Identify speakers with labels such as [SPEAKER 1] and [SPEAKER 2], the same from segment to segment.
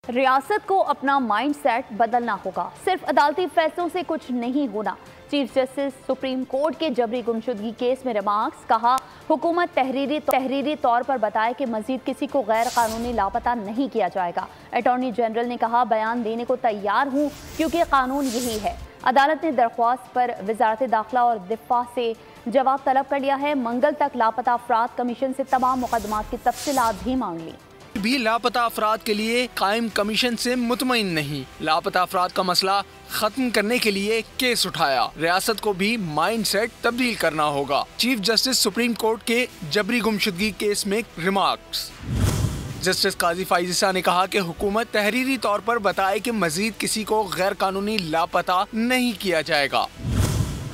[SPEAKER 1] रियासत को अपना माइंडसेट बदलना होगा, सिर्फ अदालती फैसलों से कुछ नहीं होना। चीफ जस्टिस सुप्रीम कोर्ट के जबरी गुमशुदगी केस में रिमार्क्स। कहा, हुकूमत तहरीरी तौर पर बताए कि मजीद किसी को गैर कानूनी लापता नहीं किया जाएगा। अटॉर्नी जनरल ने कहा, बयान देने को तैयार हूँ क्योंकि कानून यही है। अदालत ने दरख्वास्त पर वजारत दाखिला और दिफा से जवाब तलब कर लिया है। मंगल तक लापता अफराद कमीशन से तमाम मुकदमात की तफसीलात भी मांग ली।
[SPEAKER 2] भी लापता अफराद के लिए कायम कमीशन से मुतमईन नहीं। लापता अफराद का मसला खत्म करने के लिए केस उठाया। रियासत को भी माइंडसेट तब्दील करना होगा। चीफ जस्टिस सुप्रीम कोर्ट के जबरी गुमशुदगी केस में रिमार्क्स। जस्टिस काजी फाइजिसा ने कहा कि हुकूमत तहरीरी तौर पर बताए कि मजीद किसी को गैर कानूनी लापता नहीं किया जाएगा।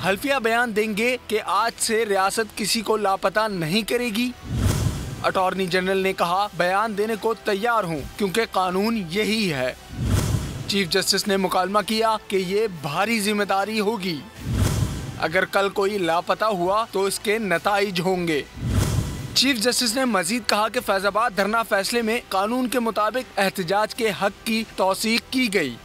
[SPEAKER 2] हल्फिया बयान देंगे कि आज से रियासत किसी को लापता नहीं करेगी। अटॉर्नी जनरल ने कहा, बयान देने को तैयार हूं क्योंकि कानून यही है। चीफ जस्टिस ने मुकालमा किया कि ये भारी जिम्मेदारी होगी। अगर कल कोई लापता हुआ तो इसके नताइज होंगे। चीफ जस्टिस ने मजीद कहा कि फैजाबाद धरना फैसले में कानून के मुताबिक एहतजाज के हक की तौसीक की गई।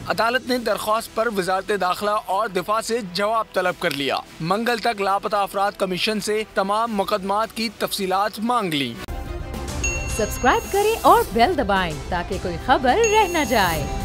[SPEAKER 2] अदालत ने दरख्वास्त पर वजारत दाखिला और दिफा से जवाब तलब कर लिया। मंगल तक लापता अफराद कमीशन से तमाम मुकदमात की तफसीलात मांग ली।
[SPEAKER 3] सब्सक्राइब करें और बेल दबाएं ताकि कोई खबर रह न जाए।